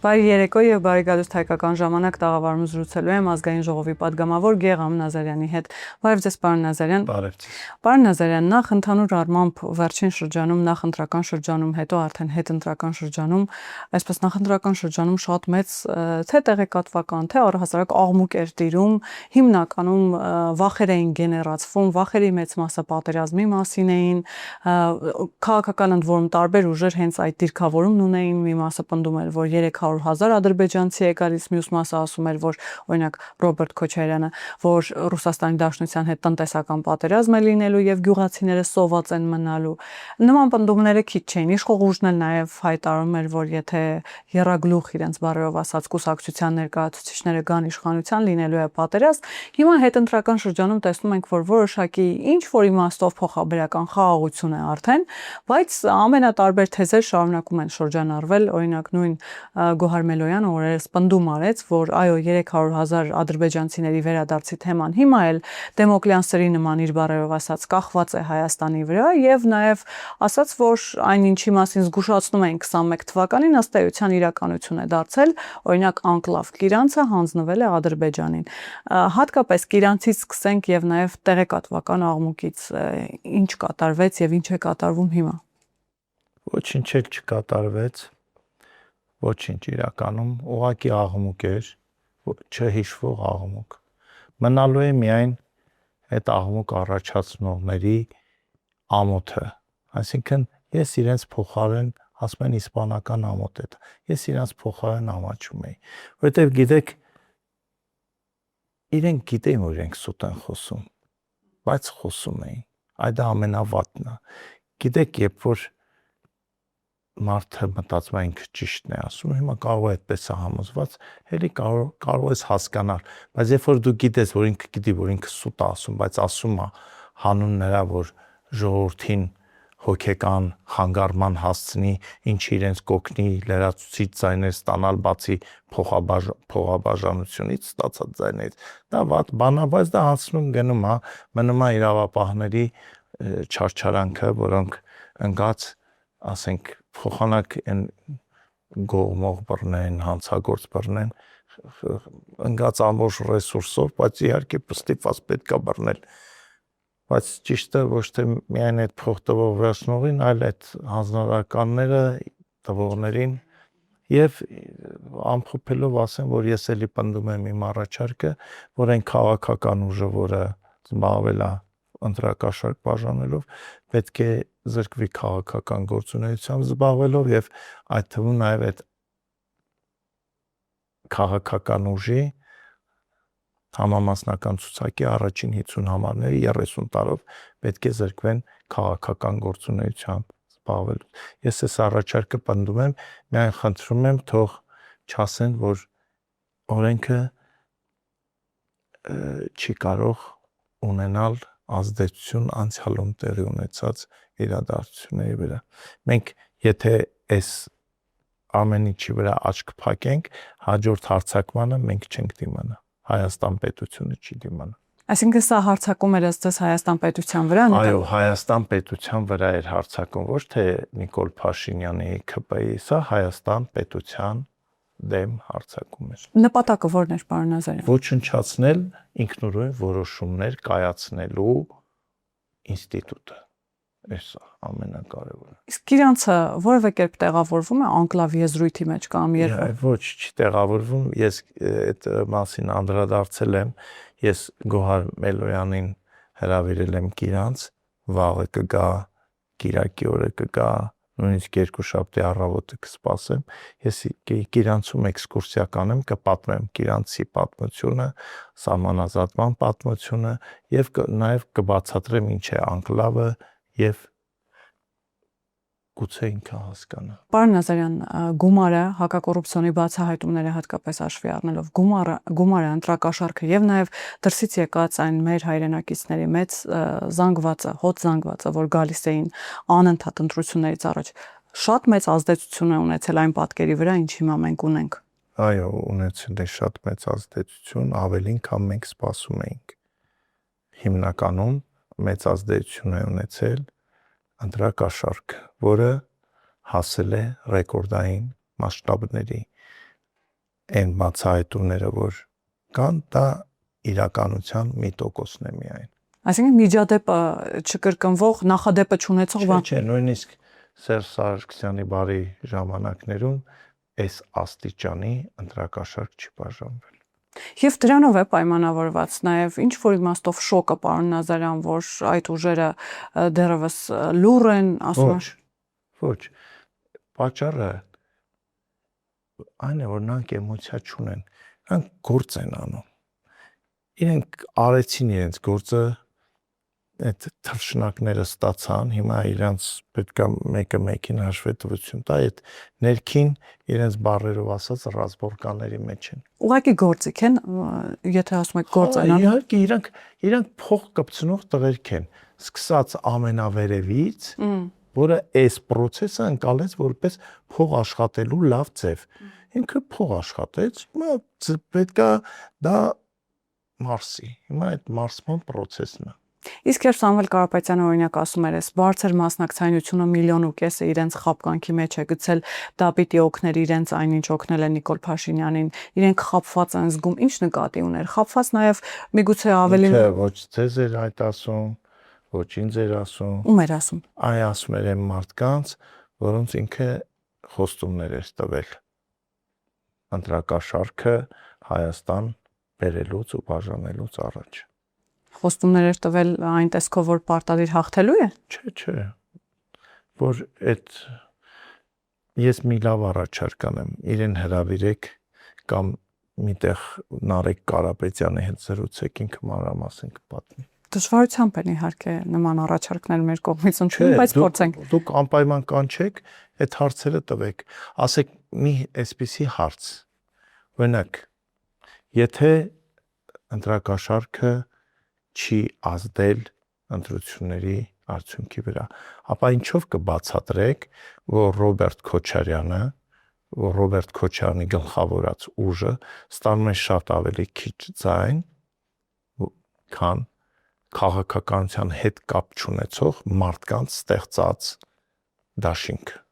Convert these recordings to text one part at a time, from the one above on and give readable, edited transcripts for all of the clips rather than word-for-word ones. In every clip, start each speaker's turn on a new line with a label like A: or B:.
A: Բարի երեկո եւ բարի գալուստ հայկական ժամանակ տաղավարում զրուցելու եմ ազգային ժողովի падգամավոր Գեգամ Նազարյանի հետ։ Բարև ձեզ, պարոն Նազարյան։
B: Բարև ձեզ։
A: Պարոն Նազարյան, նախ ընդհանուր առմամբ վերջին շրջանում, նախընտրական շրջանում, հետո արդեն հետընտրական շրջանում, այսպես նախընտրական շրջանում շատ մեծ թե տեղեկատվական, թե առհասարակ աղմուկ էր տիրում, հիմնականում վախեր էին գեներացվում, վախերի մեծ մասը պատերազմի մասին էին, քաղաքական ընդ որում տարբեր ուժեր հենց այդ դիրքավորումն ունեին, մի մասը պնդում էր, որ 300,000 ադրբեջանցի է գալիս, մյուս մասը ասում էր, որ օրինակ Ռոբերտ Քոչարյանը, որ Ռուսաստանի Դաշնության հետ տնտեսական պատերազմ է լինելու եւ գյուղացիները սոված են մնալու։ Նման պնդումները քիչ չէին։ Իշխող ուժն էլ նաեւ հայտարարում էր, որ եթե եռագլուխ իրենց բառերով ասած կուսակցության ներկայացուցիչները գան իշխանության, լինելու է պատերազմ։ Հիմա հետընտրական շրջանում տեսնում ենք, որ որոշակի ինչ որ իմաստով փոխաբերական խաղաղություն է արդեն, բայց ամենատարբեր թեզեր շարունակում են շրջանառվել, օրինակ նույն Գոհար Մելոյանը օրերս պնդում արեց, որ այո 300,000 ադրբեջանցիների վերադարձի թեման հիմա էլ Դեմոկլյան սրի նման իր բառերով ասած կախված է Հայաստանի վրա եւ նաեւ ասաց, որ այնինչի մասին զգուշացնում էին 21 թվականին ըստ էության իրականություն է դարձել, օրինակ անկլավ Կիրանցը հանձնվել է Ադրբեջանին։ Հատկապես Կիրանցից սկսենք եւ նաեւ տեղեկատվական աղմուկից ինչ կատարվեց եւ ինչ է կատարվում հիմա։
B: Ոչինչ չկատարվեց, ոչինչ իրականում, ուղղակի աղմուկ էր, չհիշվող աղմուկ։ Մնալու է միայն այդ աղմուկ առաջացնողների ամոթը, այսինքն ես իրենց փոխարեն ասում են իսպանական ամոթ է, ես իրենց փոխարեն ամաչում եի, որովհետև գիտեք, իրենք գիտեին, որ իրենք սուտ են խոսում, բայց խոսում էին, այդ ամենավատն է, գիտեք, երբ որ մարդը մտածում է ինքը ճիշտն է ասում, հիմա կարող է այդպես է համոզված, հելի կարող ես հասկանալ, բայց երբ որ դու գիտես, որ ինքը գիտի, որ ինքը սուտ է ասում, բայց ասում է հանուն նրա, որ ժողովրդին հոգեկան խանգարման հասցնի, ինչ իրենց կօգնի լրացուցիչ ձայներ ստանալ, բացի փողաբաժանությունից ստացած ձայներից, դա վատ բան է, բայց դա անցնում գնում է, մնում է իրավապահների չարչարանքը, որոնք ընկած, ասենք, փոխանակ են գողմող բռնեն, հանցագործ բռնեն, ընկած ամբողջ ռեսուրսով, բայց իհարկե ստիպված պետք է բռնել, բայց ճիշտը ոչ թե միայն այդ փող տվողներին, այլ այդ հանձնարարականները տվողներին եւ ամփոփելով ասեմ, որ ես էլի պնդում եմ իմ առաջարկը, որ այն քաղաքական ուժը, որը զբաղվել է ընտրակաշառք բաժանելով, պետք է զրկվի քաղաքական գործունեությամբ զբաղվելով եւ այդ թվում նաեւ այդ քաղաքական ուժի համամասնական ցուցակի առաջին 50 համարների 30 տարով պետք է զրկվեն քաղաքական գործունեությամբ զբաղվելու։ Ես այս առաջարկը պնդում եմ, միայն խնդրում եմ թող չասեն, որ օրենքը չի կարող ունենալ ազդեցություն անցյալում տեղի ունեցած իրադարձությունների վրա։ Մենք եթե այս ամեն ինչի վրա աչք փակենք, հաջորդ հարձակմանը մենք չենք դիմանա։ Հայաստան պետությունը չի դիմանա։
A: Այսինքն սա հարձակում էր ըստ Հայաստան պետության վրա։
B: Այո, Հայաստան պետության վրա էր հարձակում, ոչ թե Նիկոլ Փաշինյանի ԿՊ-ի, սա Հայաստան պետության դեմ հարձակում էր։
A: Նպատակը ո՞րն էր, պարոն Նազարյան։
B: Ոչնչացնել ինքնուրույն որոշումներ կայացնելու ինստիտուտը։ Այս ամենակարևորը։
A: Իսկ իրանցը որևէ կերպ տեղավորվում է անկլավ եզրույթի մեջ կամ երբ։
B: Ոչ, չտեղավորվում, ես այդ մասին անդրադարձել եմ, ես Գոհար Մելոյանին հրավիրել եմ Կիրանց, վաղը կգա, Կիրակի օրը կգա, նույնիսկ երկուշաբթի առավոտը կսպասեմ, ես Կիրանցում էքսկուրսիա կանեմ, կպատմեմ Կիրանցի պատմությունը, սահմանազատման պատմությունը եւ նաեւ կբացատրեմ ինչ է անկլավը եւ գուցե ինքը հասկանա։
A: Պարոն Նազարյան, գումարը, հակակոռուպցիոնի բացահայտումները հատկապես հաշվի առնելով, գումարը, ընտրակաշառքը եւ նաեւ դրսից եկած այն մեր հայրենակիցների մեծ զանգվածը, հոտ զանգվածը, որ գալիս էին անընդհատ ընտրություններից առաջ, շատ մեծ ազդեցություն է ունեցել այն պատկերի վրա, ինչ հիմա մենք ունենք։
B: Այո, ունեցել է շատ մեծ ազդեցություն, ավելին, քան մենք սպասում էինք։ Հիմնականում մեծ ազդեցություն է ունեցել ընտրակաշառքը, որը հասել է ռեկորդային մասշտաբների, այն բացահայտումները, որ կան, դա իրականության մի տոկոսն է միայն։
A: Այսինքն միջադեպը չկրկնվող, նախադեպը չունեցող բան։
B: Չէ, նույնիսկ Սերժ Սարգսյանի բարի ժամանակներում այս աստիճանի ընտրակաշարք չի բաժանվել։
A: Եվ դրանով է պայմանավորված նաև ինչ որ իմաստով շոկը, պարոն Նազարյան, որ այդ ուժերը դեռևս լուռ են, ասում են։
B: Ոչ։ Պատճառը այն է, որ նրանք էմոցիա չունեն, նրանք գործ են անում։ Իրենք արեցին իրենց գործը, այդ թռչնակները ստացան, հիմա իրանց պետքա մեկը մեկին հաշվետվություն տա, այդ ներքին իրենց բառերով ասած ռազմորկանների մեջ են։
A: Ուղղակի գործիք են, եթե ասում եք գործ են անում։
B: Իհարկե իրանք փող կպցնող տղերք են, սկսած ամենավերևից, որը այս process-ը ընկալեց որպես փող աշխատելու լավ ձև։ Ինքը փող աշխատեց, հիմա պետքա դա մարսի։ Հիմա այդ մարսման process-ն է։
A: Իսկ երբ Սամվել Կարապետյանը օրինակ ասում էր, այս բարձր մասնակցայնությունը 1.5 միլիոնը իրենց խապկանքի մեջ է գցել, դա պիտի օգներ իրենց այնինչ օգնել է Նիկոլ Փաշինյանին, իրենք խապված են զգում, ինչ նկատի ուներ, խապված նաև միգուցե ավելի
B: ոչ ձեզ էր այդ ասում, ոչ ինձ էր ասում։
A: Ում էր ասում։
B: Այ ասում էր այն մարդկանց, որոնց ինքը խոստումներ էր տվել ընտրակաշարքը Հայաստան բերելուց ու բաժանելուց առաջ։
A: Խոստումներ էր տվել այն տեսքով, որ պարտադիր հաղթելու է։
B: Չէ, որ այդ ես մի լավ առաջարկ անեմ, իրեն հրավիրեք կամ միտեղ Նարեկ Կարապետյանի հետ զրուցեք, ինքը մանրամասն կպատմի։
A: Դժվարությամբ են իհարկե նման առաջարկներ մեր կողմից ընդունում, բայց փորձենք։
B: Դուք անպայման կանչեք, այդ հարցերը տվեք։ Ասեք մի այսպիսի հարց։ Օրինակ, եթե ընտրակաշարքը չի ազդել ընտրությունների արդյունքի վրա, ապա ինչով կբացատրեք, որ Ռոբերտ Քոչարյանի գլխավորած ուժը ստանում է շատ ավելի քիչ ձայն, քան քաղաքականության հետ կապ չունեցող մարդկանց ստեղծած դաշինքը։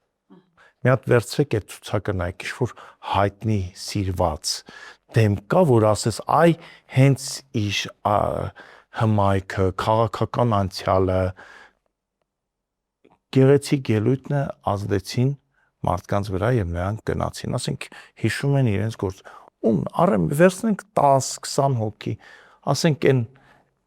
B: Մի հատ վերցրեք այդ ցուցակը նայեք, ինչ-որ հայտնի սիրված դեմ կա, որ ասես, այ հենց իր հմայքը, քաղաքական անցյալը գեղեցիկ ելույթն է ազդեցին մարդկանց վրա եւ նրանք գնացին, ասենք հիշում են իրենց գործ։ Առեմ վերցնենք 10-20 հոգի, ասենք այն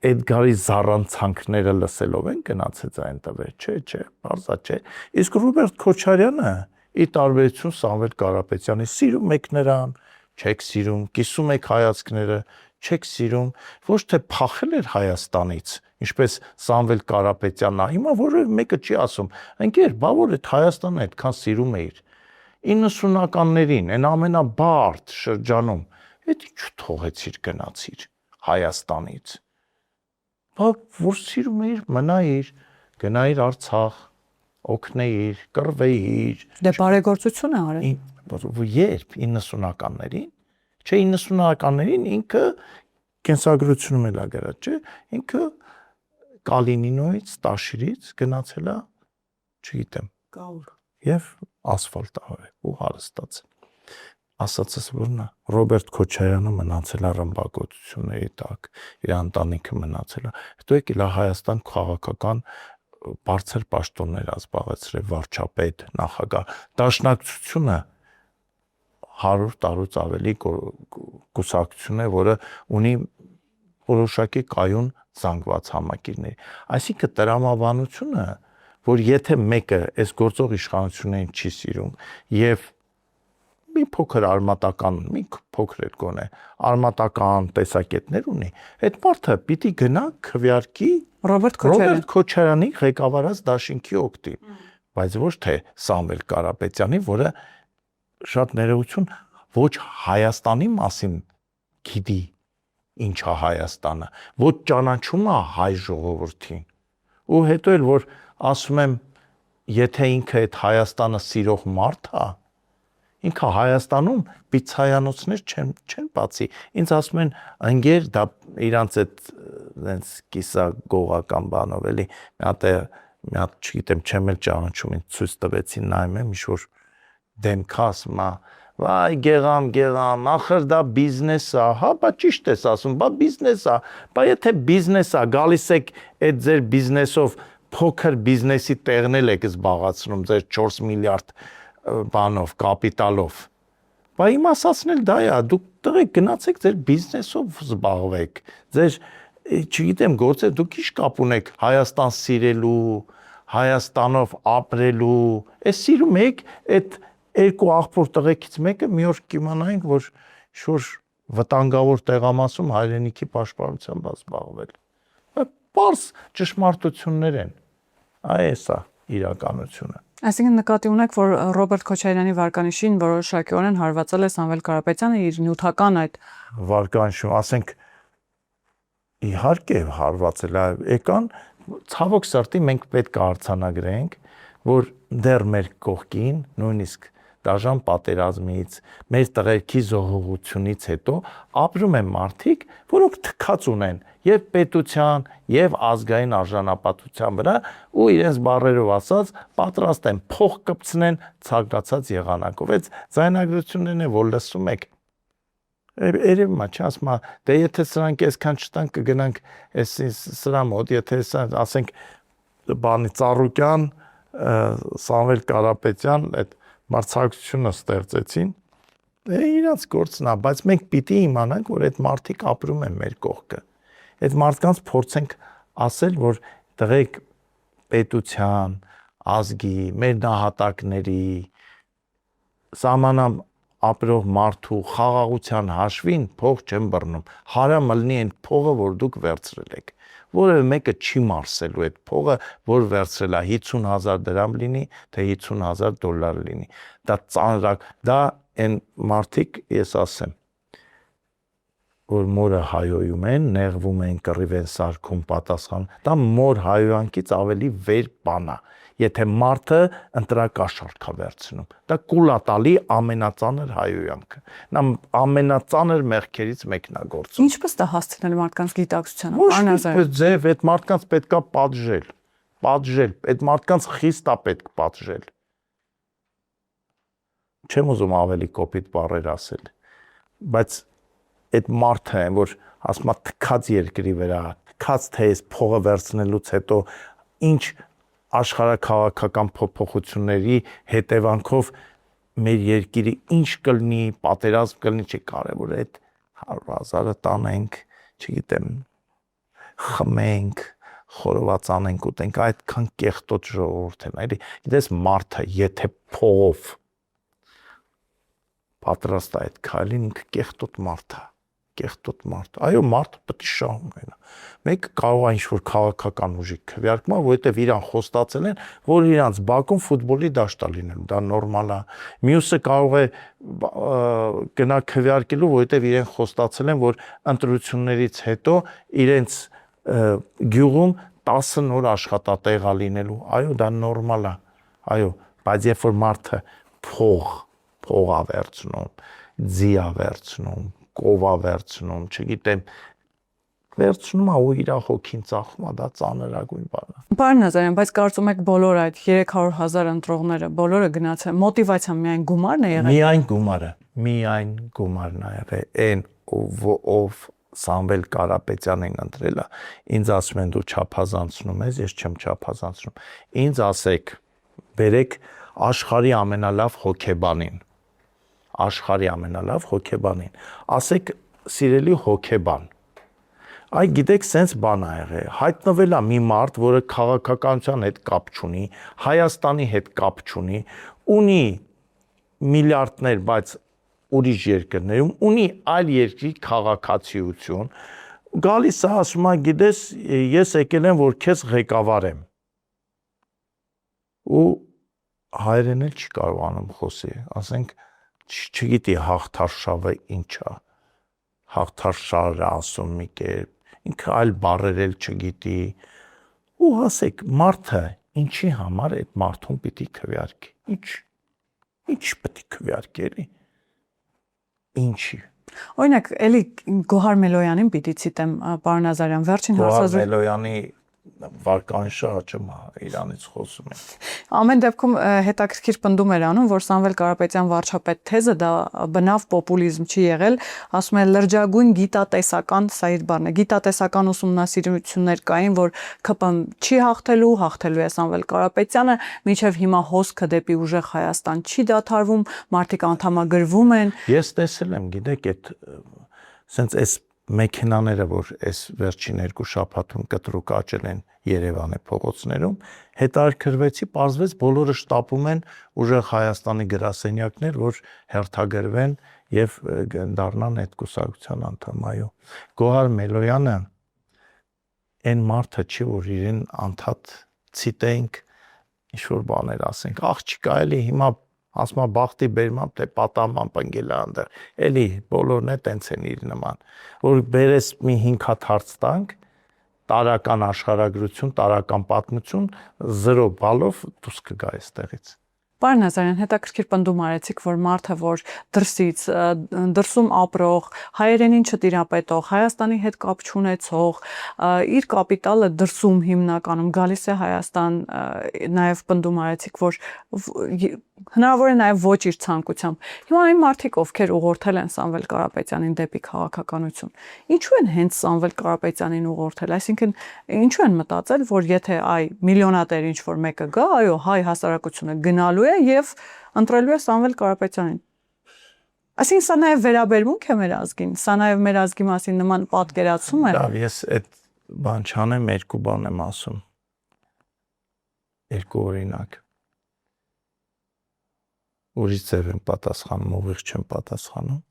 B: Էդգարի զառանցանքները լսելով են գնացած այն տվեր, չէ, բարձա չէ։ Իսկ Ռոբերտ Քոչարյանը ի տարբերություն Սամվել Կարապետյանի սիրում եք նրան, չեք սիրում, կիսում եք հայացքները, չեք սիրում, ոչ թե փախել էր Հայաստանից, ինչպես Սամվել Կարապետյանն, հիմա որևէ մեկը չի ասում, ընկեր, բա որ այդ Հայաստանը այդքան սիրում էիր։ 90-ականներին, այն ամենաբարդ շրջանում, այդ ինչ թողեցիր գնացիր Հայաստանից։ Բա որ սիրում էիր, մնայիր, գնայիր Արցախ, օգնեիր, կռվեիր։
A: Դե բարեգործություն է արել։
B: Երբ 90-ականներին, չէ 90-ականներին ինքը կենսագրությունում էլ ագրած, չէ, ինքը Կալինինոյից, Տաշիրից գնացել է, չգիտեմ,
A: Գաուր։
B: Եվ ասֆալտ արել ու հարստացել։ Ասածս որն է, Ռոբերտ Քոչարյանը մնացել է ռմբակոծությունների տակ, իր ընտանիքը մնացել է։ Հետո եկել է Հայաստան քաղաքական բարձր պաշտոններ զբաղեցրել, վարչապետ, նախագահ, դաշնակցությունը 100 տարուց ավելի կուսակցություն է, որը ունի որոշակի կայուն զանգված համակիրներ։ Այսինքն տրամաբանությունը, որ եթե մեկը այս գործող իշխանություններին չի սիրում եւ մի փոքր արմատական, մի փոքր էլ գոնե արմատական տեսակետներ ունի, այդ մարդը պիտի գնա քվեարկի Ռոբերտ Քոչարյանի ղեկավարած դաշինքի օգտին, բայց ոչ թե Սամվել Կարապետյանի, որը շատ ներողություն ոչ Հայաստանի մասին գիտի ինչ է Հայաստանը, ոչ ճանաչում է հայ ժողովրդին։ Ու հետո էլ որ ասում եմ, եթե ինքը այդ Հայաստանը սիրող մարդ է, ինքը Հայաստանում պիցցայանոցներ չեն բացի։ Ինձ ասում են, ընկեր, դա իրանց այդ կիսագողական բանով էլի, մի հատ չգիտեմ, չեմ էլ ճանաչում, ինձ ցույց տվեցին, նայում եմ, ինչ որ դեմքը ասում է, Վայ, գեղամ, ախր դա բիզնես է, հա, բա ճիշտ ես ասում, բա բիզնես է, բա եթե բիզնես է, գալիս եք այդ ձեր բիզնեսով փոքր բիզնեսի տեղն եք զբաղացնում ձեր 4 միլիարդ բանով, կապիտալով։ Բա իմ ասածն էլ դա է, դուք տղեկ գնացեք ձեր բիզնեսով զբաղվեք, ձեր, չգիտեմ, գործը դուք ինչ կապ ունեք Հայաստան սիրելու, Հայաստանով ապրելու, այս սիրում եք այդ երկու աղբոր տղեկից մեկը մի օր կիմանայինք, որ շուտ վտանգավոր տեղամասում հայրենիքի պաշտպանությամբ զբաղվել։ Պարզ ճշմարտություններ են։ Այս է իրականությունը։
A: Այսինքն նկատի ունեք, որ Ռոբերտ Քոչարյանի վարկանիշին որոշակիորեն հարվածել է Սամվել Կարապետյանը իր նյութական այդ
B: վարկանիշում, ասենք իհարկե հարվածել է, եկան ցավոք սրտի մենք պետք է արձանագրենք, որ դեռ մեր կողքին, նույնիսկ դաժան պատերազմից, մեր տղերքի զոհողությունից հետո ապրում են մարդիկ, որոնք թքած ունեն եւ պետության, եւ ազգային արժանապատվության վրա ու իրենց բառերով ասած պատրաստ են փող կպցնեն ցանկացած եղանակով։ Այդ զայնագրություններն են, որ լսում եք։ Երևի մա չասում, դե եթե սրանք այսքան չտան կգնանք սրա մոտ, եթե ասենք բանի Ծառուկյան, Սամվել Կարապետյան այդ մրցակցությունը ստեղծեցին, իրանց գործն է, բայց մենք պիտի իմանանք, որ այդ մարդիկ ապրում են մեր կողքը։ Այդ մարդկանց փորձենք ասել, որ տղեկ պետության, ազգի, մեր նահատակների, սահմանամ ապրող մարդու խաղաղության հաշվին փող չեն բռնում։ Հարամ լինի այն փողը, որ դուք վերցրել եք։ Որևէ մեկը չի մարսելու այդ փողը, որ վերցրել է 50,000 դրամ լինի, թե 50,000 դոլար լինի։ Դա ծանրակ, դա այն մարդիկ, ես ասեմ, որ մորը հայոյում են, նեղվում են, կռիվ են սարքում, պատասխան, դա մոր հայոյանքից ավելի վեր բան է։ Եթե մարդը ընտրակաշառք է վերցնում, դա կուլատալի ամենածանր հայոյանքը։ Նա ամենածանր մեղքերից մեկն է գործում։
A: Ինչպես դա հասցնել մարդկանց գիտակցությանը։
B: Ձև այդ մարդկանց պետքա պատժել, այդ մարդկանց խիստ է պետք պատժել։ Չեմ ուզում ավելի կոպիտ բառեր ասել, բայց այդ մարդը են, որ ասում է թքած երկրի վրա, թքած թե այս փողը վերցնելուց հետո ինչ աշխարհաքաղաքական փոփոխությունների հետևանքով մեր երկիրը ինչ կլինի, պատերազմ կլինի, չի կարևոր է այդ 100,000-ը տանենք, չգիտեմ, խմենք, խորոված անենք ուտենք, այդքան կեղտոտ ժողովուրդ են, այլի, գիտես մարդը, եթե փողով պատրաստ է այդ քայլին, ինքը կեղտոտ մարդ է, կեղտոտ մարդ։ Այո, մարդը պետք է շահում գնա։ Մեկը կարող է ինչ-որ քաղաքական ուժի քվեարկում, որովհետև իրան խոստացել են, որ իրանց Բաքուն ֆուտբոլի դաշտ է լինելու, դա նորմալ է։ Մյուսը կարող է գնա քվեարկելու, որովհետև իրեն խոստացել են, որ ընտրություններից հետո իրենց գյուղում 10 նոր աշխատատեղ է լինելու։ Այո, դա նորմալ է։ Այո, բայց երբ որ մարդը փող է վերցնում, ձի է վերցնում, կով է վերցնում, չգիտեմ, վերցնում է ու իր հոգին ծախում է, դա ծանրագույն բան է։
A: Պարոն Նազարյան, բայց կարծում եք բոլոր այդ 300,000 ընտրողները բոլորը գնացել, մոտիվացիան միայն գումարն է եղել։
B: Միայն գումարն է եղել, այն ով Սամվել Կարապետյանին ընտրել է, ինձ ասում են դու չափազանցնում ես, ես չեմ չափազանցնում։ Ինձ ասեք, բերեք աշխարհի ամենալավ հոգեբանին, ասեք սիրելի հոգեբան, այ գիտեք սենց բան ա եղել, հայտնվել է մի մարդ, որը քաղաքականության հետ կապ չունի, Հայաստանի հետ կապ չունի, ունի միլիարդներ, բայց ուրիշ երկրներում, ունի այլ երկրի քաղաքացիություն, գալիս է ասում է, գիտես, ես եկել եմ, որ քեզ ղեկավարեմ։ Ու հայերեն էլ չի կարողանում խոսի, ասենք, չգիտի հաղթարշավը ինչ է, հաղթարշավը ասում մի կերպ, ինքը այլ բառեր էլ չգիտի, ու ասեք, մարդը ինչի համար այդ մարդուն պիտի քվեարկի, ինչ պիտի քվեարկի էլի, ինչի։
A: Օրինակ, էլի Գոհար Մելոյանին պիտի ցիտեմ, պարոն Նազարյան, վերջին հարցազրույցը։
B: Գոհար Մելոյանի վարկային շարժում Իրանից խոսում ենք։
A: Ամեն դեպքում հետաքրքիր պնդում էր անում, որ Սամվել Կարապետյան վարչապետ թեզը դա բնավ պոպուլիզմ չի եղել, ասում է լրջագույն գիտատեսական, սա իր բառն է, գիտատեսական ուսումնասիրություններ կային, որ ԿՊ-ն չի հաղթելու է Սամվել Կարապետյանը, մինչև հիմա հոսքը դեպի ուժեղ Հայաստան չի դադարվում, մարդիկ անդամագրվում են։
B: Ես տեսել եմ, գիտեք, այդ սենց այս մեքենաները, որ այս վերջին 2 շաբաթում կտրուկ աճել են Երևանի փողոցներում, հետաքրքրվեցի, պարզվեց բոլորը շտապում են ուժեղ Հայաստանի գրասենյակներ, որ հերթագրվեն եւ դառնան այդ կուսակցության անդամ, այո։ Գոհար Մելոյանը այն մարդը չի, որ իրեն անդադ ցիտենք, ինչ որ բաներ ասենք, աղջիկա էլի հիմա ասма բախտի բերմամբ թե պատահմամբ ընկել է անդր, էլի բոլորն է տենց են իր նման, որ բերես մի 5 հատ հարց տանք, տարական աշխարհագրություն, տարական պատմություն, 0 բալով դուրս կգա այստեղից։
A: Պարոն Նազարյան, հետաքրքիր պնդում արեցիք, որ մարդը, որ դրսում ապրող, հայերենին չտիրապետող, Հայաստանի հետ կապ չունեցող, իր կապիտալը դրսում հիմնականում գալիս է Հայաստան, նաև պնդում արեցիք, որ հնարավոր է նաև ոչ իր ցանկությամբ։ Հիմա այն մարդիկ, ովքեր ուղղորդել են Սամվել Կարապետյանին դեպի քաղաքականություն, ինչու են հենց Սամվել Կարապետյանին ուղղորդել, այսինքն ինչու են մտածել, որ եթե միլիոնատեր ինչ-որ մեկը գա, այո, հայ հասարակությունը գնալու է եւ ընտրելու է Սամվել Կարապետյանին։ Այսինքն սա նաև վերաբերմունք է մեր ազգին, սա նաև մեր ազգի մասին նման պատկերացում է։
B: Լավ, ես այդ բան չանեմ, 2 բան եմ ասում։ 2 օրինակ։ Ուրիշ ձև եմ պատասխանում, ուղիղ չեմ պատասխանում։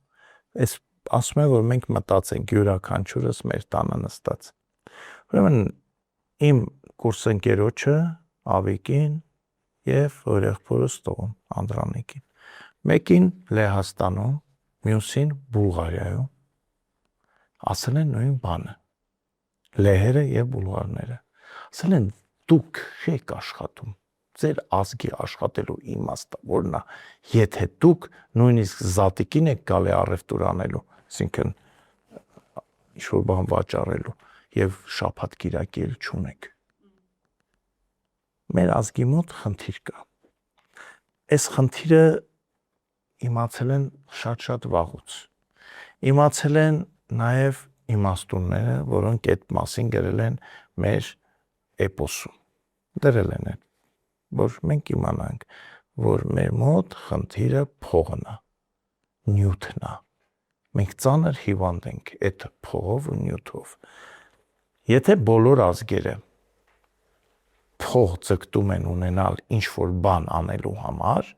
B: Այս ասում եմ, որ մենք մտածենք յուրաքանչյուրս մեր տանը նստած։ Ուրեմն իմ կուրսընկերոջը Ավիկին եւ եղբորս տողն Անդրանիկին։ Մեկին Լեհաստանում, մյուսին Բուլղարիայում։ Ասել են նույն բանը։ Լեհերը եւ բուլղարները։ Ասել են դուք չեք աշխատում։ Ձեր ազգի աշխատելու իմաստը որն է, եթե դուք նույնիսկ զատիկին եք գալի առևտուր անելու, այսինքն ինչ-որ բան վաճառելու եւ շաբաթ կիրակել չունեք։ Մեր ազգի մոտ խնդիր կա։ Այս խնդիրը իմացել են շատ վաղուց։ Իմացել են նաեւ իմաստունները, որոնք այդ մասին գրել են մեր էպոսում։ Դրել են այդ, որ մենք իմանանք, որ մեր մոտ խնդիրը փողն է, նյութն է։ Մենք ծանր հիվանդ ենք այդ փողով ու նյութով։ Եթե բոլոր ազգերը փող ձգտում են ունենալ ինչ-որ բան անելու համար,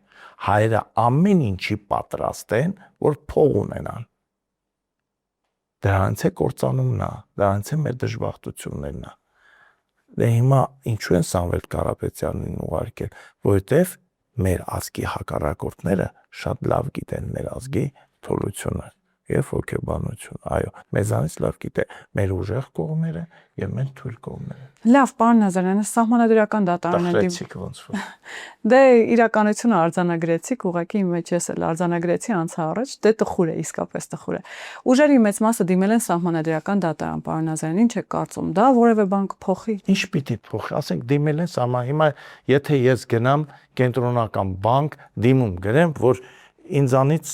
B: հայերը ամեն ինչի պատրաստ են, որ փող ունենան։ Դրանից է կործանումն է, դրանից է մեր դժբախտություններն է։ Դե հիմա ինչու են Սամվել Կարապետյանին ուղարկել, որովհետև մեր ազգի հակառակորդները շատ լավ գիտեն մեր ազգի թուլությունը եւ հոգեբանություն, այո, մեզանից լավ գիտե մեր ուժեղ կողմերը եւ մեր թույլ կողմերը։
A: Լավ, պարոն Նազարյան, սահմանադրական դատարանը
B: Տխրեցիք ոնց որ։
A: Դե իրականությունը արձանագրեցիք, ուղղակի իմ մեջ ես էլ արձանագրեցի անցա առաջ, դե տխուր է, իսկապես տխուր է։ Ուժերի մեծ մասը դիմել են սահմանադրական դատարան, պարոն Նազարյան, ինչ եք կարծում, դա որևէ բան կփոխի։
B: Ինչ պիտի փոխի, ասենք դիմել են սահման, հիմա եթե ես գնամ կենտրոնական բանկ, դիմում գրեմ, որ ինձանից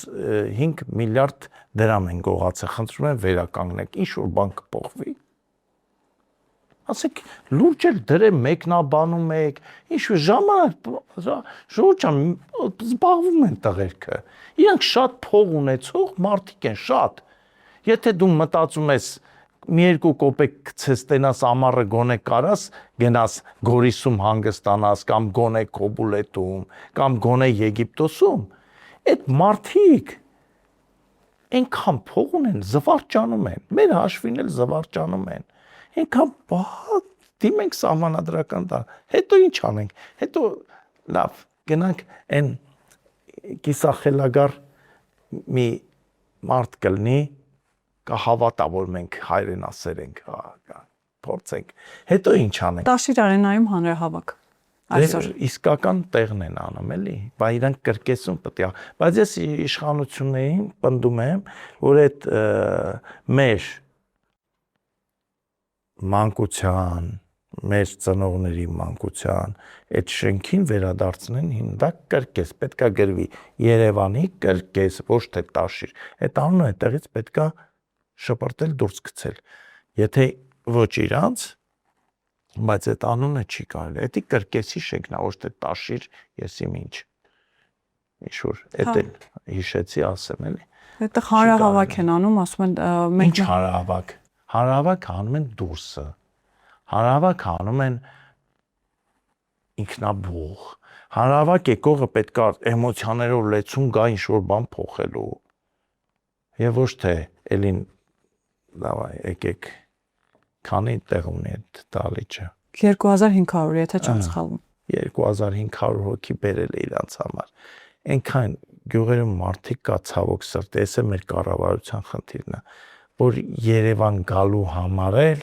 B: 5 միլիարդ դրամ են գողացել, խնդրում եմ վերականգնեք, ինչ որ բան կփոխվի։ Ասեք լուրջ էլ դրեմ մեկնաբանում եք, ինչ որ ժամանակ ժողովուրդը զբաղվում են տղերքը։ Իրանք շատ փող ունեցող մարդիկ են, շատ։ Եթե դու մտածում ես մի 2 կոպեկ գցես տենաս ամառը գոնե կարաս գնաս Գորիսում հանգստանաս կամ գոնե Կոբուլետում կամ գոնե Եգիպտոսում, այդ մարդիկ այնքան փող ունեն, զվարճանում են, մեր հաշվին էլ զվարճանում են, այնքան դիմենք սահմանադրական դա, հետո ինչ անենք, հետո լավ, գնանք այն կիսախելագար մի մարդ կլնի, կհավատա, որ մենք հայրենասեր ենք, փորձենք, հետո ինչ անենք։
A: Տաշիր արենայում հանրահավաք։ Այսօր
B: իսկական տեղն են անում, էլի, բայց իրանք կրկեսում պետք է, բայց ես իշխանություններին պնդում եմ, որ այդ մեր մանկության, մեր ծնողների մանկության այդ շենքին վերադարձնեն դա կրկես պետքա գրվի Երևանի կրկես ոչ թե տաշիր այդ անունը այդտեղից պետքա շպրտել դուրս գցել եթե ոչ իրանց բայց այդ անունը չի կարելի դա կրկեսի շենքն է ոչ թե տաշիր եսիմ ինչ ինչ-որ այդ էլ հիշեցի ասեմ էլի
A: Դա հանրահավաք են անում, ասում են
B: մենք ինչ հանրահավաք հանրահավաք անում են դուրսը հանրահավաք անում են ինքնաբուխ հանրահավաք եկողը պետք է էմոցիաներով լեցուն գա ինչ-որ բան փոխելու եւ ոչ թե էլին դավայ եկեք քանի տեղ ունի այդ դալիճը
A: 2500 եթե չեմ սխալվում
B: 2500 հոգի բերել է իրանց համար այնքան գյուղերում մարդիկ կա ցավոք սրտի էս է մեր կառավարության խնդիրն է որ Երևան գալու համար էլ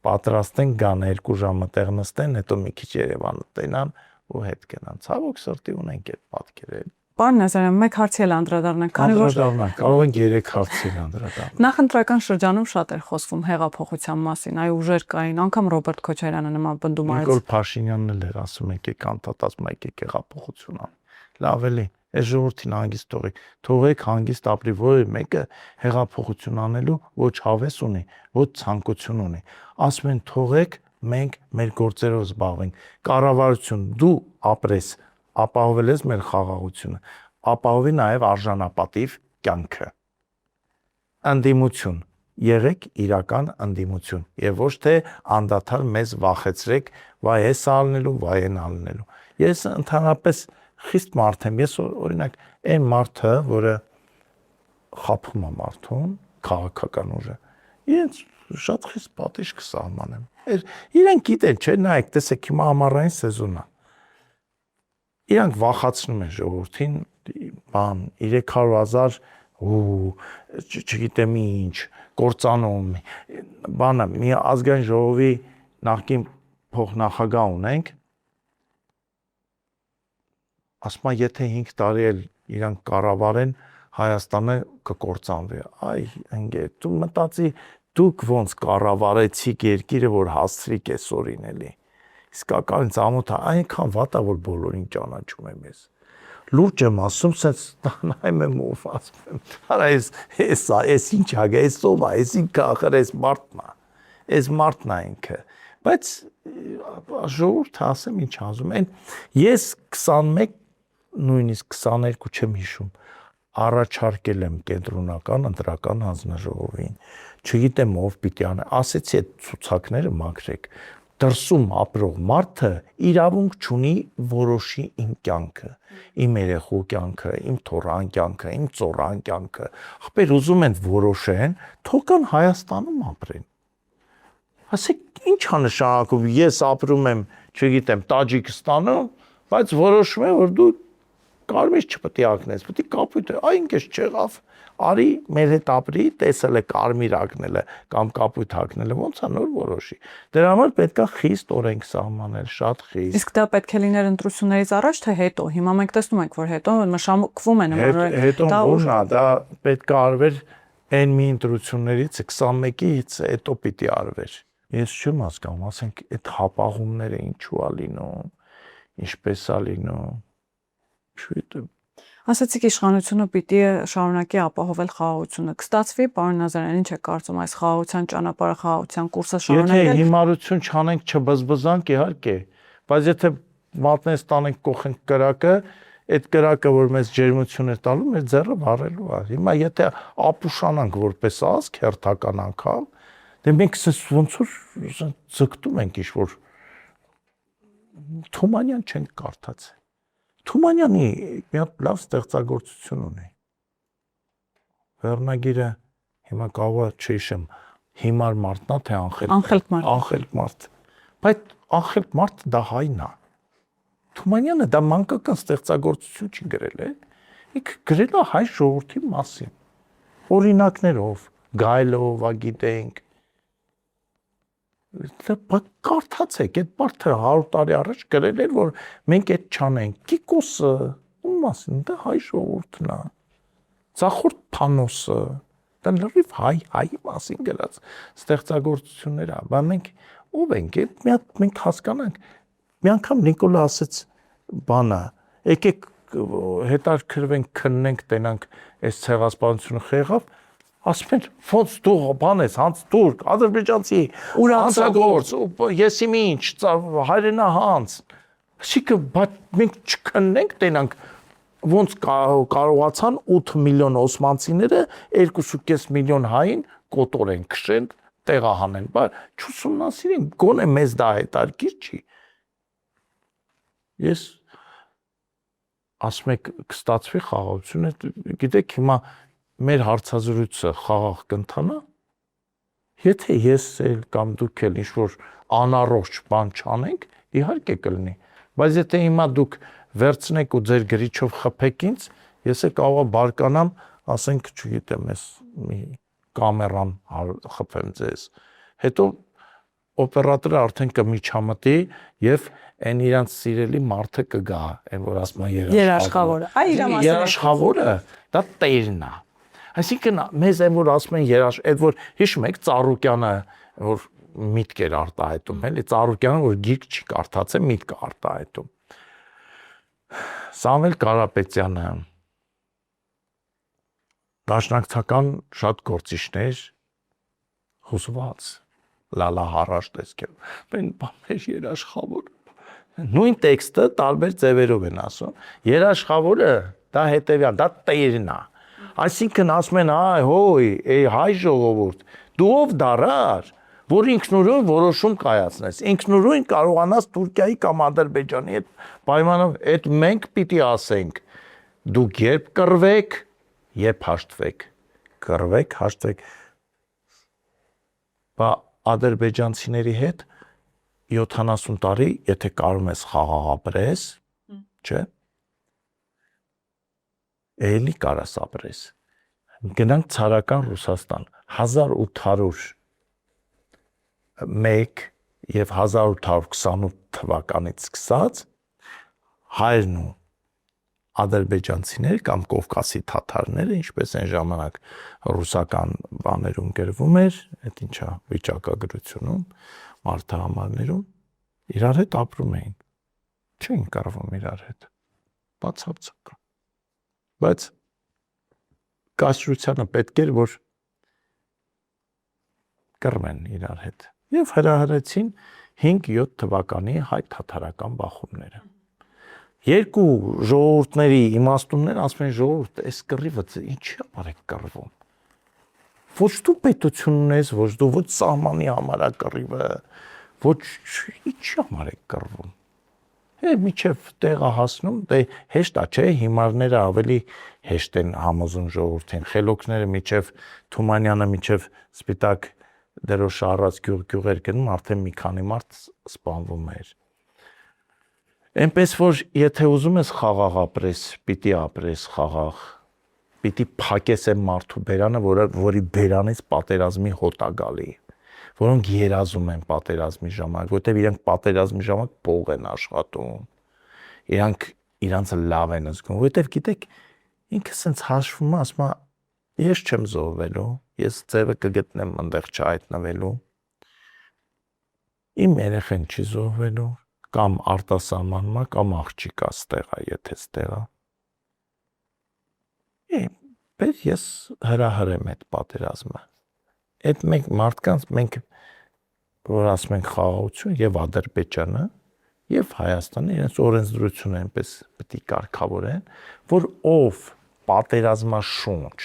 B: պատրաստ են գան 2 ժամը տեղ նստեն հետո մի քիչ Երևանը տենան ու հետ գնան ցավոք սրտի ունենք այդ պատկերը
A: Պարոն Նազարյան, մեկ հարցի էլ անդրադառնանք, քանի որ
B: կարող ենք 3 հարցի անդրադառնալ։
A: Նախընտրական շրջանում շատ էր խոսվում հեղափոխության մասին, այ ուժեր կային, անգամ Ռոբերտ Քոչարյանը նման բնդում արեց։
B: Նիկոլ Փաշինյանն էլ էր ասում եկեք անդադած եկեք հեղափոխություն ան։ Լավ էլի, այս ժողովրդին հանգիստ թողեք հանգիստ ապրի, որը մեկը հեղափոխություն անելու ոչ հավես ունի, ոչ ցանկություն ունի։ Ասում են թողեք մենք մեր գործերով զբաղվենք։ Կառավարություն դու ապրես ապահովել ես մեր խաղաղությունը, ապահովի նաև արժանապատիվ կյանքը։ Անդիմություն, եղեք իրական անդիմություն եւ ոչ թե անդադար մեզ վախեցրեք, վայ էս ալնելու, վայ այն ալնելու։ Ես ընդհանրապես խիստ մարդ եմ, ես օրինակ այն մարդը, որը խափում է մարդուն, քաղաքական ուժը, իրենց շատ խիստ պատիժ կսահմանեմ։ Իրենք գիտեն, չէ՞, նայեք, տեսեք, հիմա ամառային սեզոնն է։ Իրանք վախացնում են ժողովրդին, բան 300,000 ու չգիտեմ ինչ, կործանում, բանը, մի ազգային ժողովի նախկին փոխնախագահ ունենք, ասում է, եթե 5 տարի էլ իրանք կառավարեն, Հայաստանը կկործանվի։ Այ ընկեր, դու մտածի, դուք ոնց կառավարեցիք երկիրը, որ հասցրիք այսօրին էլի։ Իսկական ծամոթ է, այնքան վատ է, որ բոլորին ճանաչում եմ ես։ Լուրջ եմ ասում, sense նայում եմ ու ասում եմ, արա էս ինչ ա, էս ով է, էս ինքը ախր էս մարդն է։ Էս մարդն է ինքը։ Բայց ժողովուրդը ասեմ ինչ ասում են, ես 21 նույնիսկ 22 չեմ հիշում, առաջարկել եմ կենտրոնական ընտրական հանձնաժողովին, չգիտեմ ով պիտի անը, ասեցի այդ ցուցակները մաքրեք, դրսում ապրող մարդը իրավունք չունի որոշի իմ կյանքը, իմ երեխու կյանքը, իմ թոռան կյանքը, իմ ծոռան կյանքը, ախպեր ուզում են որոշեն, թողան Հայաստանում ապրեն, ասեք ինչ է նշանակում, ես ապրում եմ, չգիտեմ, Տաջիկստանում, բայց որոշում եմ, որ դու կարմիր չպետք է ակնես, պետք է կապույտ է, այն քեզ չեղավ, արի մեր հետ ապրի, տեսել է կարմիր ակնելը կամ կապույտ ակնելը, ոնց է նոր որոշի։ Դրա համար պետք է խիստ օրենք սահմանել, շատ խիստ։
A: Իսկ դա պետք է լիներ ընտրություններից առաջ թե հետո։ Հիմա մենք տեսնում ենք, որ հետո մշակվում են նման
B: հետո ո՞րն է, դա պետք է արվեր այն մի ընտրություններից 21-ից հետո պիտի արվեր։ Ես չեմ հասկանում, ասենք այդ հապաղումները ինչու է լինում, ինչպես է լինում։ Չգիտեմ։
A: Ասացիք իշխանությունը պիտի շարունակի ապահովել խաղաղությունը։ Կստացվի, պարոն Նազարյան, ինչ է կարծում այս խաղաղության ճանապարհը, խաղաղության կուրսը շարունակել։
B: Եթե հիմարություն չանենք, չբզբզանք, իհարկե, բայց եթե մատնես տանենք կողենք կրակը, այդ կրակը, որ մեզ ջերմություն է տալու, մեր ձեռը վառելու է։ Հիմա եթե ապուշանանք որպես ազգ հերթական անգամ, դե մենք ոնց որ ձգտում ենք ինչ-որ Թումանյան չենք կարդացել։ Թումանյանի մի հատ լավ ստեղծագործություն ունի։ Վերնագիրը հիմա կարող է չհիշեմ, հիմար մարդն է թե անխելք մարդ։ Անխելք մարդ։ Բայց անխելք մարդը դա հայն է։ Թումանյանը դա մանկական ստեղծագործություն չի գրել, է։ Ինքը գրել է հայ ժողովրդի մասին։ Օրինակներով, գայլով, գիտենք։ Դա կարդացեք, այդ մարդը 100 տարի առաջ գրել էր, որ մենք այդ չանենք։ Կիկոսը, ում մասին, դա հայ ժողովուրդն է։ Ծախորդ Փանոսը, դա լրիվ հայի մասին գրած ստեղծագործություններ է, բայց մենք ով ենք, մի հատ մենք հասկանանք։ Մի անգամ Նիկոլը ասեց բանը, եկեք հետաքրքրվենք, քննենք, տենանք այս ցեղասպանությունը խեղավ, ասում են ոնց դու բան ես, հանց թուրք, ադրբեջանցի, անձագործ, եսիմ ինչ, հայրենահանց։ Այսինքն, բայց մենք չքննենք, տենանք ոնց կարողացան 8 միլիոն օսմանցիները 2.5 միլիոն հային կոտորեն, քշեն, տեղահանեն, բայց չուսումնասիրեն, գոնե մեզ դա հետաքրքիր չի։ Ես ասում եք կստացվի խաղաղությունը, գիտեք հիմա մեր հարցազրույցը խաղաղ կընթանա, եթե ես էլ կամ դուք էլ ինչ-որ անառողջ բան չանենք, իհարկե կլինի, բայց եթե հիմա դուք վերցնեք ու ձեր գրիչով խփեք ինձ, ես էլ կարող բարկանամ, ասենք, չգիտեմ, ես մի կամերան խփեմ ձեզ, հետո օպերատորը արդեն կմիջամտի եւ այն իրանց սիրելի մարդը կգա, այն որ ասում են
A: երաշխավորը։ Այ իր մասին
B: երաշխավորը դա տերն է։ Այսինքն մեզ այն որ ասում են այդ որ հիշում եք Ծառուկյանը որ միտք էր արտահայտում, էլի Ծառուկյանը որ գիրք չի կարդացել, միտք է արտահայտում։ Սամվել Կարապետյանը դաշնակցական շատ գործիչներ հուսված լալա հարաշ տեսքերով։ Բեն բամեր երաշխավոր։ Նույն տեքստը տարբեր ձևերով են ասում։ Երաշխավորը դա հետևյալ, դա տերն է։ Այսինքն ասում են, այ հոյ, հայ ժողովուրդ, դու ով դարար, որ ինքնուրույն որոշում կայացնես, ինքնուրույն կարողանաս Թուրքիայի կամ Ադրբեջանի հետ պայմանով, այդ մենք պիտի ասենք, դուք երբ կռվեք, երբ հաշտվեք, կռվեք, հաշտվեք։ Բա ադրբեջանցիների հետ 70 տարի, եթե կարող ես խաղաղ ապրես, չէ՞։ Էլի կարաս ապրես։ Գնանք ցարական Ռուսաստան 1801 եւ 1828 թվականից սկսած հայրն ու ադրբեջանցիներ կամ Կովկասի թաթարները, ինչպես այն ժամանակ ռուսական բաներում գրվում էր, այդ ինչա վիճակագրությունում, մարդահամարներում իրար հետ ապրում էին։ Չէին կռվում իրար հետ։ Բացարձակ։ Բայց կայսրությանը պետք էր որ կռվեն իրար հետ։ Եվ հրահրեցին 5-7 թվականի հայ թաթարական բախումները։ Երկու ժողովուրդների իմաստուններ ասում են ժողովուրդ, այս կռիվը ինչի համար է կռվում։ Ոչ դու պետություն ունես, ոչ դու ոչ սահմանի համար է կռիվը, ոչ ինչի համար է կռվում։ Միջև տեղը հասնում, դե հեշտ է, չէ, հիմարները ավելի հեշտ են համոզում ժողովրդին, խելոքները միջև Թումանյանը միջև Սպիտակ դրոշը առած գյուղեր գնում, արդեն մի քանի մարդ սպանվում էր։ Այնպես որ եթե ուզում ես խաղաղ ապրես, պիտի ապրես խաղաղ, պիտի փակես այն մարդու բերանը, որի բերանից պատերազմի հոտ է գալի, որոնք երազում են պատերազմի ժամանակ, որտեղ իրենք պատերազմի ժամանակ փող են աշխատում, իրանց լավ են զգում, որտեղ գիտեք, ինքը սենց հաշվում է, ասում է, ես չեմ զոհվելու, ես ձևը կգտնեմ այնտեղ չհայտնվելու, իմ երեխան չի զոհվելու, կամ արտասահմանումա, կամ աղջիկա ստեղա, եթե ստեղա։ Բայց ես հրահրեմ այդ պատերազմը։ Այդ մենք մարդկանց մենք որ ասում ենք խաղաղություն եւ Ադրբեջանը եւ Հայաստանը իրենց օրենսդրությունը այնպես պետք է կարգավորեն, որ ով պատերազմաշունչ,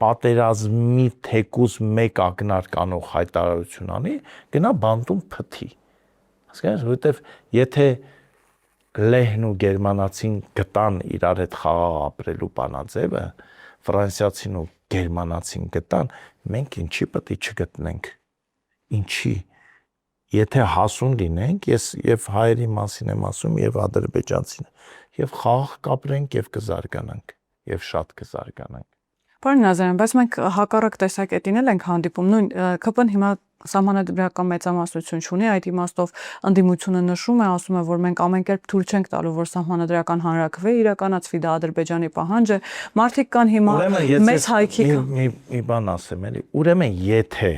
B: պատերազմի թեկուզ մեկ ակնարկանող հայտարարություն անի, գնա բանտում փթի։ Հասկանաս, որովհետեւ եթե լեհն ու գերմանացին գտան իրար հետ խաղաղ ապրելու բանաձևը, ֆրանսիացին ու գերմանացին գտան, մենք ինչի պետք է չգտնենք։ Ինչի։ Եթե հասուն լինենք, ես եւ հայերի մասին եմ ասում, եւ ադրբեջանցին, եւ խաղաղ կապրենք եւ կզարգանանք, եւ շատ կզարգանանք։
A: Պարոն Նազարյան, բայց մենք հակառակ տեսակետին էլ ենք հանդիպում, նույն ԿՊ-ն հիմա սահմանադրական մեծամասնություն չունի, այդ իմաստով ընդդիմությունը նշում է, ասում է, որ մենք ամեն կերպ թույլ չենք տալու, որ սահմանադրական հանրաքվե իրականացվի, դա Ադրբեջանի պահանջ է։ Մարդիկ կան հիմա մեծ հայքի
B: մի բան ասեմ էլի, ուրեմն եթե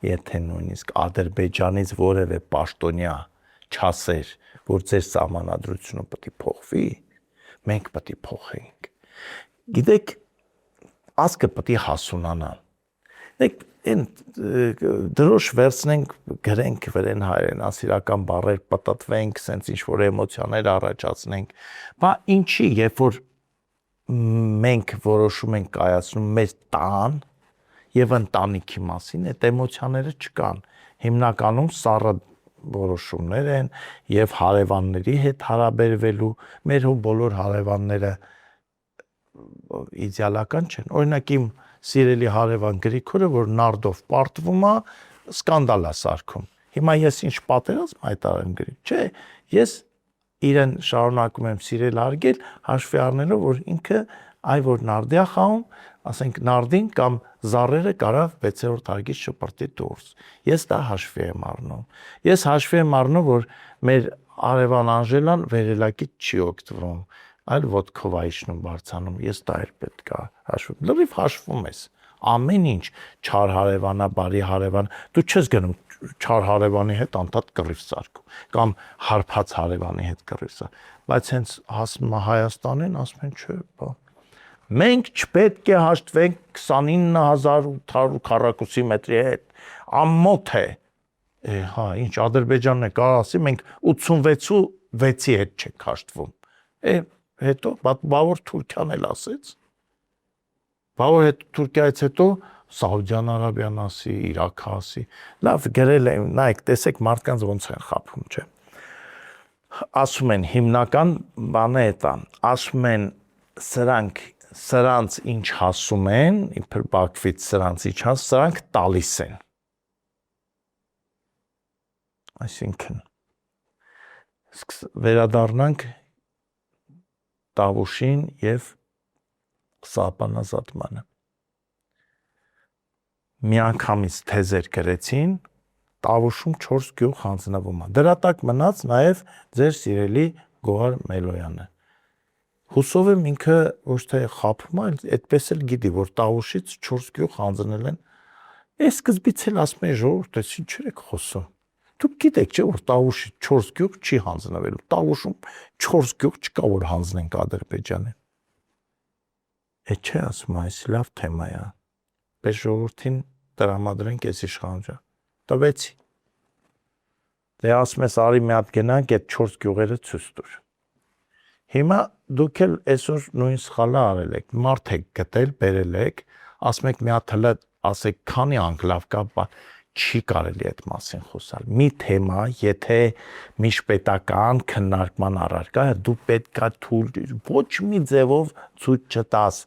B: եթե նույնիսկ Ադրբեջանից որևէ պաշտոնյա չասեր, որ ձեր սահմանադրությունը պետք է փոխվի, մենք պետք է փոխենք։ Գիտեք, ասկը պետք է հասունանա։ Դեք այն դրոշ վերցնենք, գրենք վրեն հայրենասիրական բառեր պատտվենք, սենց ինչ-որ էմոցիաներ առաջացնենք, բա ինչի, երբ որ մենք որոշում ենք կայացնում մեր տան եւ ընտանիքի մասին, այդ էմոցիաները չկան։ Հիմնականում սառը որոշումներ են եւ հարևանների հետ հարաբերվելու, մեր բոլոր հարևանները իդեալական չեն։ Օրինակ իմ սիրելի հարևան Գրիգորը, որ նարդով պարտվում է, սկանդալ է սարքում։ Հիմա ես ինչ պատերազմ հայտարարեմ Գրիգոր, չէ, ես իրեն շարունակում եմ սիրել հարգել, հաշվի առնելով, որ ինքը այ որ նարդի է խաղում, ասենք նարդին կամ զառերը կարավ 6-րդ հարգից շպրտի դուրս։ Ես դա հաշվի եմ առնում։ Ես հաշվի եմ առնում, որ մեր արևան Անժելան վերելակից չի օգտվում, այլ ոտքով է իջնում բարձանում, ես դա էլ պետք է հաշվում։ Լրիվ հաշվում ես։ Ամեն ինչ չար հարևանա, բարի հարևան, դու չես գնում չար հարևանի հետ անդադ կռիվ սարքում կամ հարբած հարևանի հետ կռիվ սարքում, բայց հենց հասնում է Հայաստանին, ասում են, չէ, բա մենք չպետք է հաշտվենք 29800 քառակուսի մետրի հետ, ամոթ է։ Հա, ինչ Ադրբեջանն է կարող ասի, մենք 86-6-ի հետ չենք հաշտվում։ Հետո բա որ Թուրքիան էլ ասեց։ Բա որ հետ Թուրքիայից հետո Սաուդյան Արաբիան ասի, Իրաքը ասի։ Լավ գրել են, նայեք, տեսեք մարդկանց ոնց են խաբում, չէ։ Ասում են հիմնական բանը է դա։ Ասում են սրանց ինչ հասում են, իբր Բաքվից սրանց ինչ հաս, սրանք տալիս են։ Այսինքն վերադառնանք Տավուշին եւ Սահմանազատմանը։ Միանգամից թեզեր գրեցին, Տավուշում 4 գյուղ հանձնվում է։ Դրա տակ մնաց նաեւ ձեր սիրելի Գոհար Մելոյանը։ Հուսով եմ ինքը ոչ թե խափում է, այդպես էլ գիտի, որ Տավուշից 4 գյուղ հանձնել են։ Այս սկզբից էլ ասում են ժողովուրդ, ես ինչ եք խոսում։ Դուք գիտեք, չէ՞ որ Տավուշի 4 գյուղ չի հանձնվելու։ Տավուշում 4 գյուղ չկա, որ հանձնենք Ադրբեջանին։ Է չէ, ասում այս լավ թեմա է։ Պես ժողովրդին տրամադրենք այս իշխանությունը։ Տվեցի։ Դե ասում ես արի մի հատ գնանք այդ 4 գյուղերը ցույց տուր։ Հիմա դուք էլ այսօր նույն սխալը արել եք։ Մարդ եք գտել, բերել եք, ասում եք մի հատ հլը, ասեք քանի անկլավ կա, չի կարելի այդ մասին խոսալ։ Մի թեմա, եթե միջպետական քննարկման առարկա է, դու պետքա թույլ ոչ մի ձևով ցույց չտաս։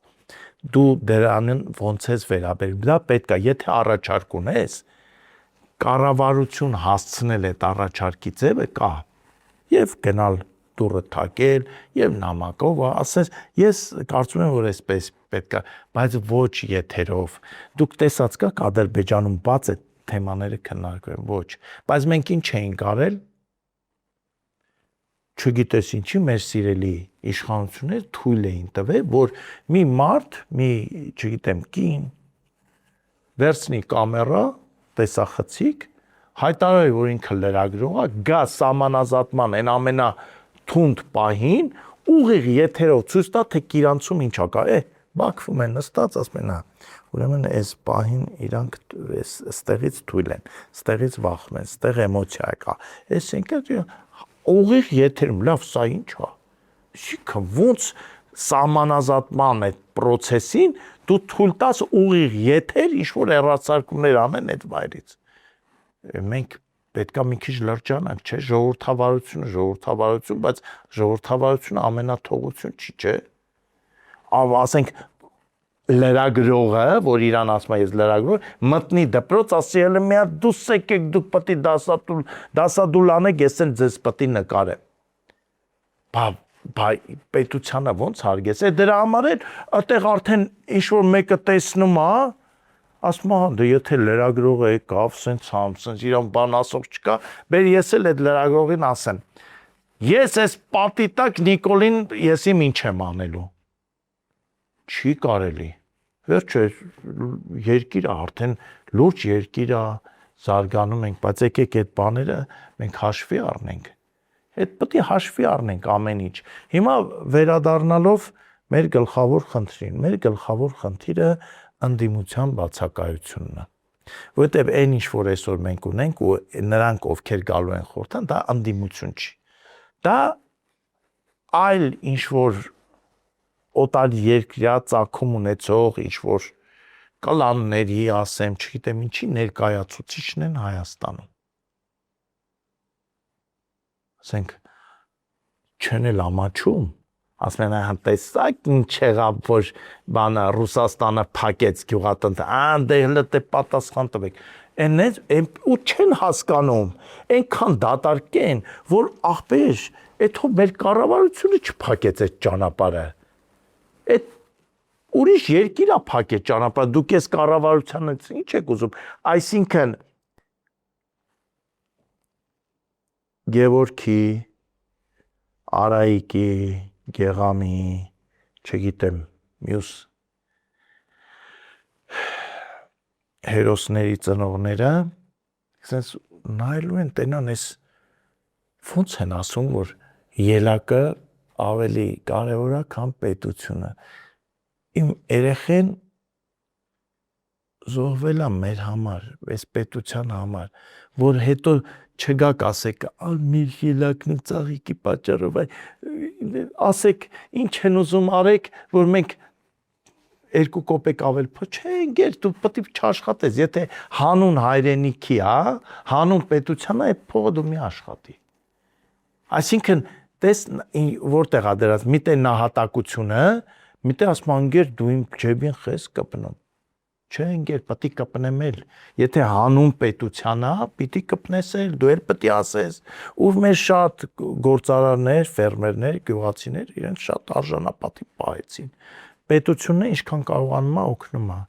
B: Դու դրանին ոնց ես վերաբերում։ Դա պետքա, եթե առաջարկ ունես, կառավարություն հասցնել այդ առաջարկի ձևը կա եւ գնալ դուրը թակել եւ նամակով ասես ես կարծում եմ որ այսպես պետքա բայց ոչ եթերով դուք տեսած կաք Ադրբեջանում բաց է թեմաները քննարկվում ոչ բայց մենք ինչ էինք արել չգիտես ինչի մեր սիրելի իշխանությունները թույլ էին տվել որ մի մարդ մի չգիտեմ կին վերցնի կամերա տեսախցիկ հայտարարի որ ինքը լրագրող է գա սահմանազատման այն ամենա թունդ պահին ուղիղ եթերով ցույց տա թե իրանցում ինչա կա Բաքվում են նստած ասում են հա ուրեմն այս պահին իրանք ստեղից թույլ են ստեղից վախում են ստեղ էմոցիա կա այսինքն ուղիղ եթերում լավ սա ինչ է շիքը ոնց սահմանազատման այդ process-ին դու թույլ տաս ուղիղ եթեր ինչ որ հեռարձակումներ անեն այդ վայրից մենք պետքա մի քիչ լրջանանք, չէ, ժողովրդավարություն, բայց ժողովրդավարությունը ամենաթողություն չի, չէ։ Ասենք լրագրողը, որ իրան ասում է ես լրագրող, մտնի դպրոց, ասի ելը մի հատ դուս եկեք, դուք պետք է դասադուլ անեք, ես էլ ձեզ պետք է նկարեմ։ Բա պետությանը ոնց հարգես։ Դրա համար էլ այդտեղ արդեն ինչ որ մեկը տեսնում է, ասում եմ, դե եթե լրագրողը եկավ, սենց իրան բան ասող չկա, բեր ես էլ այդ լրագրողին ասեմ, ես այս պատի տակ Նիկոլին ես իմ ինչ եմ անելու, չի կարելի, վերջ է, երկիր է, արդեն լուրջ երկիր է, զարգանում ենք, բայց եկեք այդ բաները մենք հաշվի առնենք։ Այդ պետք է հաշվի առնենք ամեն ինչ։ Հիմա վերադառնալով մեր գլխավոր խնդրին, մեր գլխավոր խնդիրը ընդդիմության բացակայությունն է։ Որտեւ այն ինչ որ այսօր մենք ունենք ու նրանք ովքեր գալու են խորհրդան, դա ընդդիմություն չի։ Դա այլ ինչ որ օտար երկրյա ծագում ունեցող ինչ որ կլանների, ասեմ, չգիտեմ ինչի ներկայացուցիչն են Հայաստանում։ Ասենք չեն էլ ամաչում, ասեն տեսակ ինչ եղավ, որ բանը Ռուսաստանը փակեց գյուղատնտեսություն, դե հələ դե պատասխան տվեք։ Այնպես ու չեն հասկանում, այնքան դատարկեն, որ ախպեր, էթո մեր կառավարությունը չփակեց այդ ճանապարհը։ Այդ ուրիշ երկիր է փակեց ճանապարհը, դուք ես կառավարությանը ինչ եք ուզում։ Այսինքն Գևորգի, Արայիկի, Գեղամի, չգիտեմ, մյուս հերոսների ծնողները, ասես նայելու են տենան էս ոնց են ասում, որ ելակը ավելի կարևոր է, քան պետությունը։ Իմ երեխեն զոհվել է մեր համար, այս պետության համար, որ հետո չգաք ասեք, մեր ելակն ու ծաղիկի պատճառով, ասեք, ինչ են ուզում արեք, որ մենք 2 կոպեկ ավել, չէ, ընկեր, դու պետք է չաշխատես, եթե հանուն հայրենիքի, հանուն պետության է, այդ փողը դու մի աշխատի։ Այսինքն, տես որտեղ է դրած, միտե նահատակությունը, միտե ասում անգեր դու իմ ջեբին խես կպնում։ Չէ, ընկեր, պետք է կպնեմ էլ։ Եթե հանուն պետության է, պիտի կպնես էլ, դու էլ պետք է ասես։ Ու մեր շատ գործարարներ, ֆերմերներ, գյուղացիներ իրենց շատ արժանապատիվ պահեցին։ Պետությունը ինչքան կարողանում է օգնում է։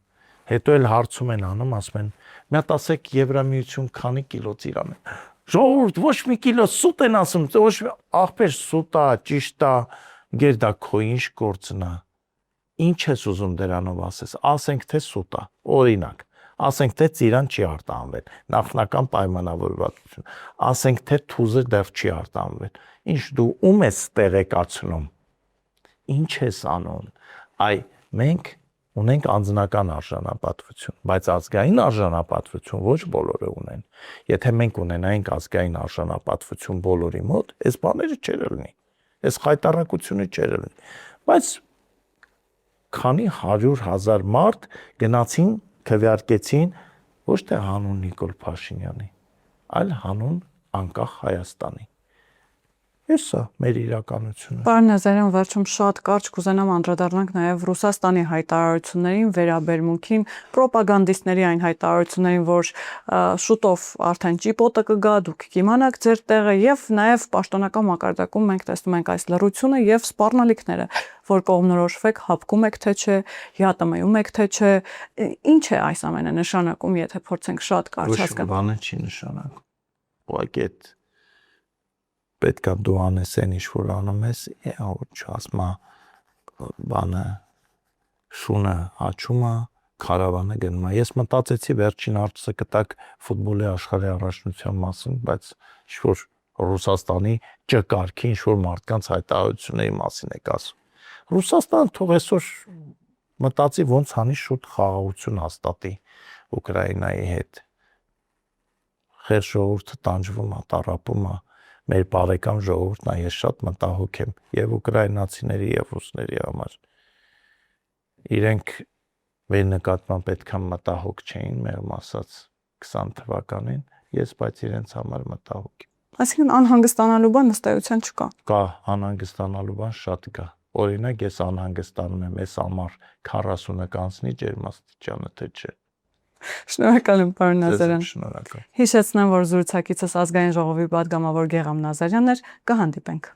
B: Հետո էլ հարցում են անում, ասում են, մի հատ ասեք Եվրամիություն քանի կիլո ծիրան է։ Ժողովուրդ ոչ մի կիլո սուտ են ասում, ոչ մի ախպեր սուտ է, ճիշտ է, գեր դա քո ինչ գործն է։ Ինչ ես ուզում դրանով ասես, ասենք թե սուտ է, օրինակ, ասենք թե ծիրան չի արտահանվել, նախնական պայմանավորվածություն, ասենք թե թուզը դեռ չի արտահանվել։ Ինչ դու ում ես տեղեկացնում։ Ինչ ես անում։ Այ մենք ունենք անձնական արժանապատվություն, բայց ազգային արժանապատվություն ոչ բոլորը ունեն։ Եթե մենք ունենայինք ազգային արժանապատվություն բոլորի մոտ, այս բաները չէր լինի։ Այս խայտառակությունը չէր լինի։ Բայց քանի 100,000 մարդ գնացին, քվեարկեցին ոչ թե հանուն Նիկոլ Փաշինյանի, այլ հանուն անկախ Հայաստանի։ Էսա մեր իրականությունը։
A: Պարոն Նազարյան, վերջում շատ կարճ կուզենամ անդրադառնանք նաև Ռուսաստանի հայտարարություններին, վերաբերմունքին, պրոպագանդիստների այն հայտարարություններին, որ շուտով արդեն ճիպոտը կգա, դուք կիմանաք ձեր տեղը, եւ նաև պաշտոնական մակարդակում մենք տեսնում ենք այս լռությունը եւ սպառնալիքները, որ կողմնորոշվեք, հապկում եք թե չէ, ՀԱՏՄ-ում եք թե չէ, ինչ է այս ամենը նշանակում, եթե փորձենք շատ կարճ հասկանալ։
B: Ոչ բանը չի նշանակում։ Ուղղակի այդ պետք է դու անես այն ինչ որ անում ես, որ չասմա բանը շունը հաչում է, քարավանը գնում է։ Ես մտածեցի վերջին հարցը կտակ ֆուտբոլի աշխարհի առաջնության մասին, բայց ինչ որ Ռուսաստանի ճկարքի ինչ որ մարդկանց հայտարարությունների մասին եք ասում։ Ռուսաստանը թող այսօր մտածի ոնց անի շուտ խաղաղություն հաստատի Ուկրաինայի հետ։ Խեր ժողովուրդը տանջվում է, տառապում է, մեր բարեկամ ժողովուրդն է, ես շատ մտահոգ եմ եւ ուկրաինացիների եւ ռուսների համար։ Իրենք մեր նկատմամբ այդքան մտահոգ չէին, մեղմ ասած 20 թվականին, ես բայց իրենց համար մտահոգ եմ։
A: Այսինքն անհանգստանալու բան ըստ չկա։
B: Կա անհանգստանալու բան շատ կա։ Օրինակ ես անհանգստանում եմ այս ամառ 40-ը կանցնի ջերմաստիճանը թե չէ։
A: Շնորհակալ եմ, պարոն Նազարյան։
B: Շնորհակալ։
A: Հիշեցնեմ, որ զրուցակիցս ազգային ժողովի պատգամավոր Գեղամ Նազարյանն էր, կհանդիպենք։